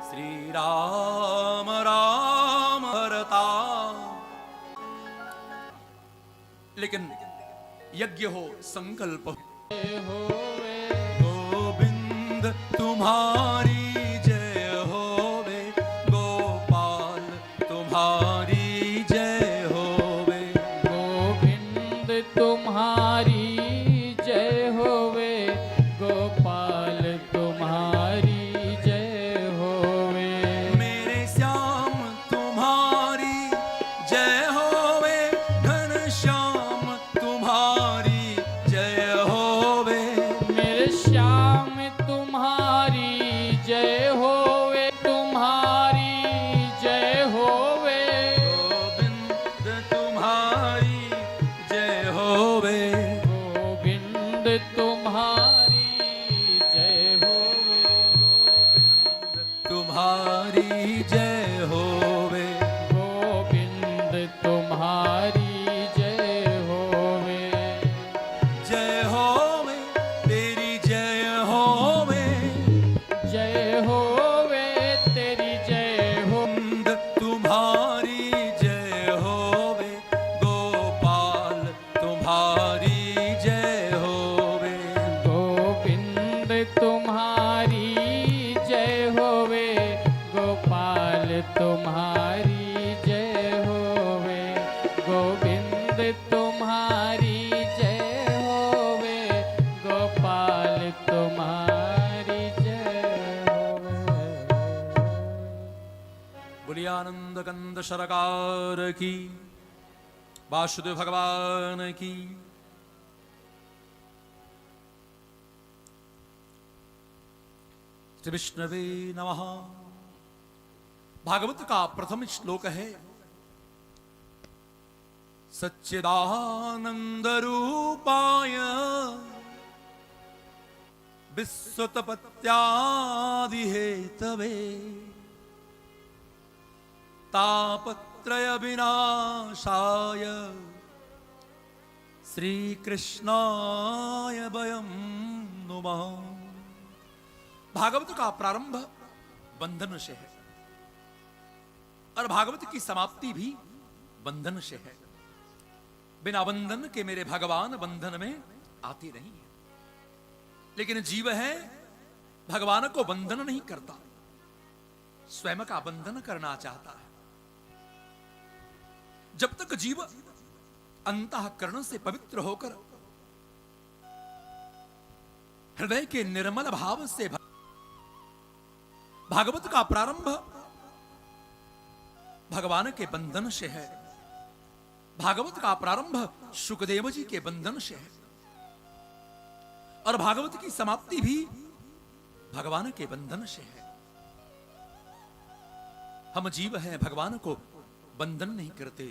श्री राम राम हरता। लेकिन यज्ञ हो संकल्प होवे गोविंद तुम्हारी जय होवे, गोपाल तुम्हारी जय होवे, गोविंद तुम्हारी जय होवे, गोपाल तुम्हारी जय होवे। मेरे श्याम तुम्हारी जय होवे, घनश्याम तुम्हारी जय होवे, मेरे श्याम तुम्हारी जय होवे, तुम्हारी जय होवे। गोविंद तुम्हारी जय होवे, गोविंद तुम्हारी जय होवे, तुम्हारी जय होवे, गोविंद तुम्हारी जय होवे। जय होवे तेरी जय होवे, जय होवे तेरी जय हो, गोविंद तुम्हारी जय होवे, गोपाल तुम्हारी जय होवे, गोविंद तुम्हारी जय होवे, गोपाल तुम्हारी जय होवे। गोविंद तुम्हारी जय होवे, गोपाल तुम्हारी जय होवे। बोलिए आनंद कंद सरकार की, वासुदेव भगवान की। श्री विष्णवे नमः। भागवत का प्रथम श्लोक है, सच्चिदानंद रूपाय विश्वतपत्यादि हेतवे, तापत्रय विनाशाय श्री कृष्णाय वयं नुमः। भागवत का प्रारंभ बंधन से है और भागवत की समाप्ति भी बंधन से है। बिना बंधन के मेरे भगवान बंधन में आते नहीं है। लेकिन जीव है, भगवान को बंधन नहीं करता, स्वयं का बंधन करना चाहता है। जब तक जीव अंतःकरण से पवित्र होकर हृदय के निर्मल भाव से भागवत का प्रारंभ भगवान के बंधन से है, भागवत का प्रारंभ सुखदेव जी के बंधन से है और भागवत की समाप्ति भी भगवान के बंधन से है। हम जीव हैं, भगवान को बंधन नहीं करते,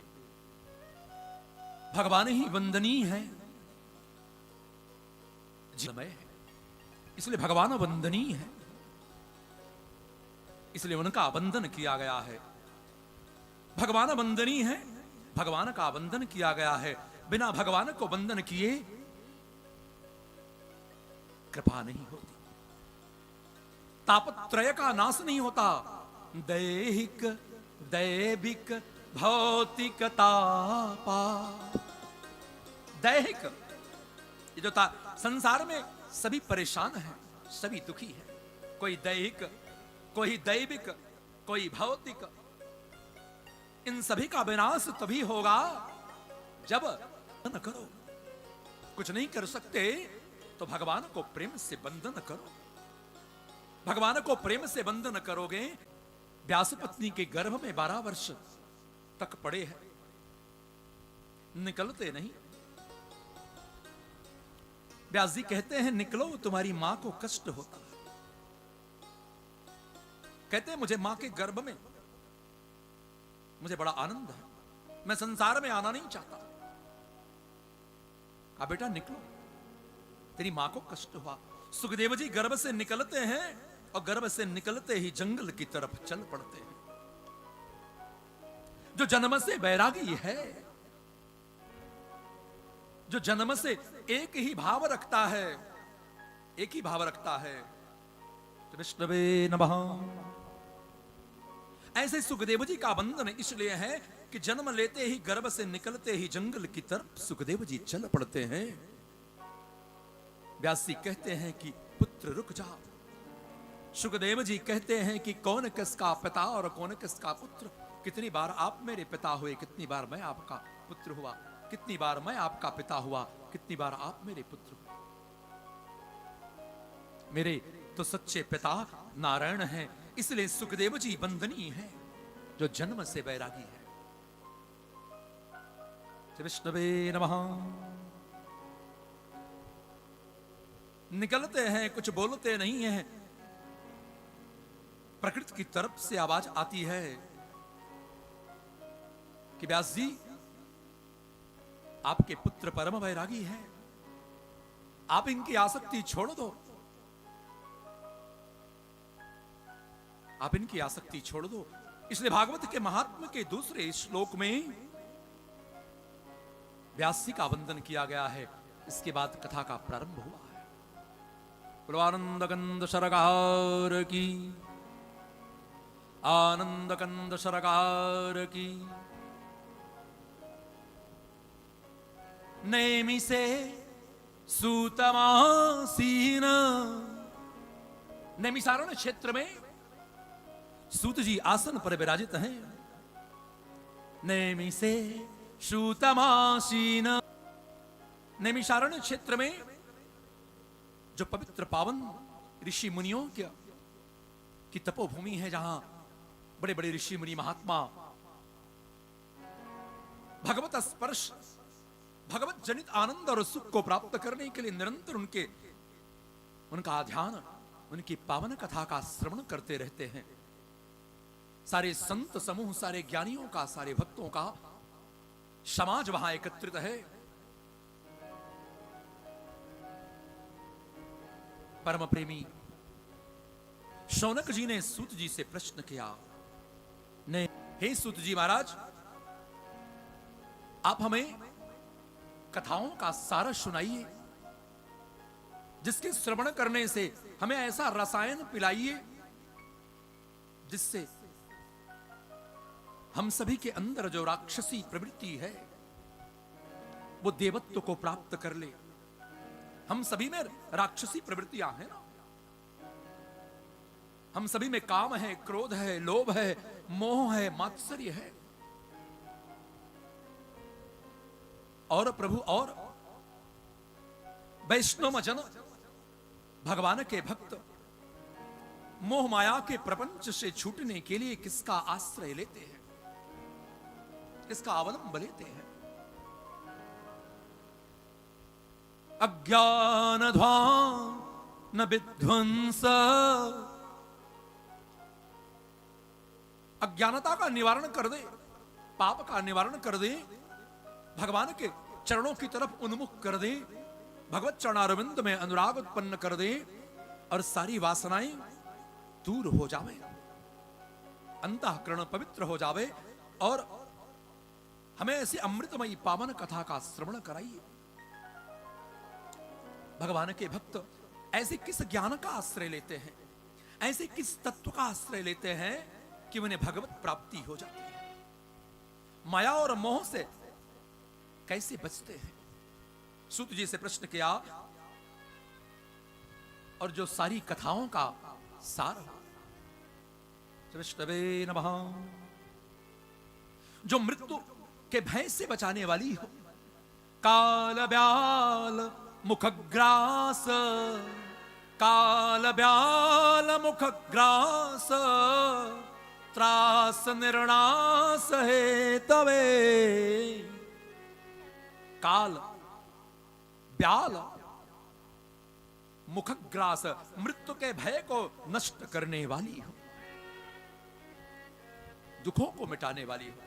भगवान ही बंधनीय है, जीवमय है, इसलिए भगवान वंदनीय है, इसलिए उनका बंधन किया गया है। भगवान वंदनीय है, भगवान का बंधन किया गया है। बिना भगवान को बंधन किए कृपा नहीं होती, तापत्रय का नाश नहीं होता। दैहिक दैविक भौतिक तापा, दैहिक ये जो संसार में सभी परेशान हैं, सभी दुखी हैं। कोई दैहिक, कोई दैविक, कोई भौतिक, इन सभी का विनाश तभी होगा जब न करो। कुछ नहीं कर सकते तो भगवान को प्रेम से बंधन करो। भगवान को प्रेम से बंधन करोगे। व्यास पत्नी के गर्भ में 12 वर्ष तक पड़े हैं, निकलते नहीं। व्यास जी कहते हैं, निकलो तुम्हारी मां को कष्ट होता है। कहते हैं, मुझे मां के गर्भ में मुझे बड़ा आनंद है, मैं संसार में आना नहीं चाहता। कहा, बेटा निकलो, तेरी मां को कष्ट हुआ। सुखदेव जी गर्भ से निकलते हैं और गर्भ से निकलते ही जंगल की तरफ चल पड़ते हैं। जो जन्म से बैरागी है, जो जन्म से एक ही भाव रखता है, एक ही भाव रखता है, तो विष्णवे नमः। ऐसे सुखदेव जी का बंधन इसलिए है कि जन्म लेते ही गर्भ से निकलते ही जंगल की तरफ सुखदेव जी चल पड़ते हैं। व्यास जी कहते हैं कि पुत्र रुक जा। सुखदेव जी कहते हैं कि कौन किसका पिता और कौन किसका पुत्र। कितनी बार आप मेरे पिता हुए, कितनी बार मैं आपका पुत्र हुआ, कितनी बार मैं आपका पिता हुआ, कितनी बार आप मेरे पुत्र हुए। मेरे तो सच्चे पिता नारायण हैं, इसलिए सुखदेव जी वंदनीय हैं जो जन्म से बैरागी है। श्री विष्णवे नमः। निकलते हैं, कुछ बोलते नहीं हैं, प्रकृति की तरफ से आवाज आती है कि व्यास जी आपके पुत्र परम वैरागी हैं, आप इनकी आसक्ति छोड़ दो, आप इनकी आसक्ति छोड़ दो। इसलिए भागवत के महात्म्य के दूसरे श्लोक में व्यास जी का वंदन किया गया है। इसके बाद कथा का प्रारंभ हुआ है। आनंद कंद सरकार की, आनंद कंद सरकार की। नेमि से सूतमासीन। नैमिषारण्य क्षेत्र में सूत जी आसन पर विराजित हैं। नेमि से सूतमासीन। नैमिषारण्य क्षेत्र में जो पवित्र पावन ऋषि मुनियों की तपोभूमि है, जहां बड़े बड़े ऋषि मुनि महात्मा भगवत स्पर्श, भगवत जनित आनंद और सुख को प्राप्त करने के लिए निरंतर उनका ध्यान, उनकी पावन कथा का श्रवण करते रहते हैं। सारे संत समूह, सारे ज्ञानियों का, सारे भक्तों का समाज वहां एकत्रित है। परम प्रेमी शौनक जी ने सूत जी से प्रश्न किया, ने हे सूत जी महाराज, आप हमें कथाओं का सार सुनाइए, जिसके श्रवण करने से हमें ऐसा रसायन पिलाइए जिससे हम सभी के अंदर जो राक्षसी प्रवृत्ति है वो देवत्व को प्राप्त कर ले। हम सभी में राक्षसी प्रवृत्तियां हैं ना, हम सभी में काम है, क्रोध है, लोभ है, मोह है, मात्सर्य है। और प्रभु और वैष्णव जन, भगवान के भक्त मोह माया के प्रपंच से छूटने के लिए किसका आश्रय लेते हैं, किसका अवलंब लेते हैं? अज्ञान ध्वान विध्वंस। अज्ञानता का निवारण कर दे, पाप का निवारण कर दे, भगवान के चरणों की तरफ उन्मुख कर दे, भगवत चरणारविंद में अनुराग उत्पन्न कर दे और सारी वासनाएं दूर हो जावे, अंतःकरण पवित्र हो जावे और हमें ऐसी अमृतमयी पावन कथा का श्रवण कराइए। भगवान के भक्त ऐसे किस ज्ञान का आश्रय लेते हैं, ऐसे किस तत्व का आश्रय लेते हैं कि उन्हें भगवत प्राप्ति हो जाती है? माया और मोह से कैसे बचते हैं? सूत जी से प्रश्न किया और जो सारी कथाओं का सार हो। विष्णवे नमः। जो मृत्यु के भय से बचाने वाली हो, काल ब्याल मुखग्रास, काल ब्याल मुखग्रास, त्रास निर्णास है तवे। काल ब्याल मुखग्रास, मृत्यु के भय को नष्ट करने वाली हो, दुखों को मिटाने वाली हो।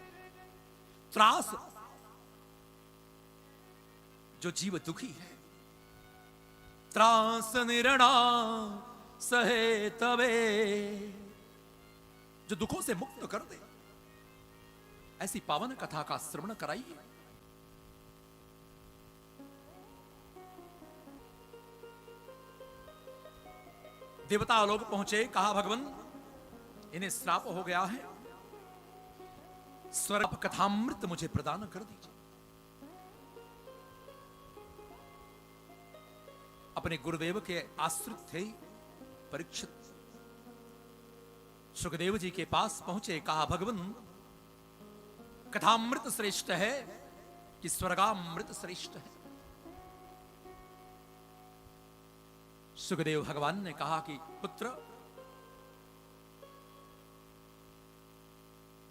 त्रास, जो जीव दुखी है, त्रास निर्णा सहे तवे, जो दुखों से मुक्त कर दे, ऐसी पावन कथा का श्रवण कराइए। देवता लोग पहुंचे, कहा भगवान इन्हें श्राप हो गया है, स्वर्ग कथामृत मुझे प्रदान कर दीजिए। अपने गुरुदेव के आश्रित थे परीक्षित, सुखदेव जी के पास पहुंचे, कहा भगवान कथामृत श्रेष्ठ है कि स्वर्गामृत श्रेष्ठ है। सुखदेव भगवान ने कहा कि पुत्र,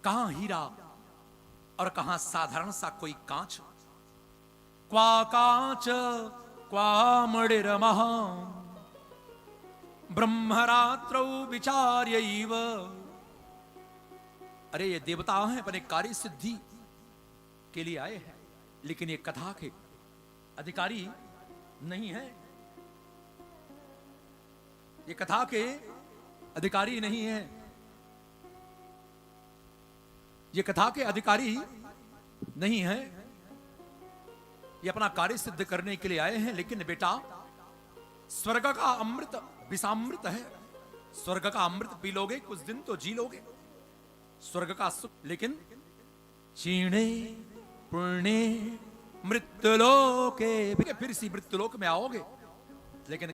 कहां हीरा और कहां साधारण सा कोई कांच, क्वा कांच क्वा मणिरमः ब्रह्मरात्रौ विचार्यैव। अरे ये देवता हैं, अपने कार्य सिद्धि के लिए आए हैं, लेकिन ये कथा के अधिकारी नहीं है, ये कथा के अधिकारी नहीं है, ये कथा के अधिकारी नहीं है, ये अपना कार्य सिद्ध करने के लिए आए हैं। लेकिन बेटा, स्वर्ग का अमृत विषामृत है, स्वर्ग का अमृत पी लोगे कुछ दिन तो जी लोगे, स्वर्ग का सुख, लेकिन क्षीणे पुण्य मृत्युलोके, फिर इसी मृत्युलोक में आओगे, लेकिन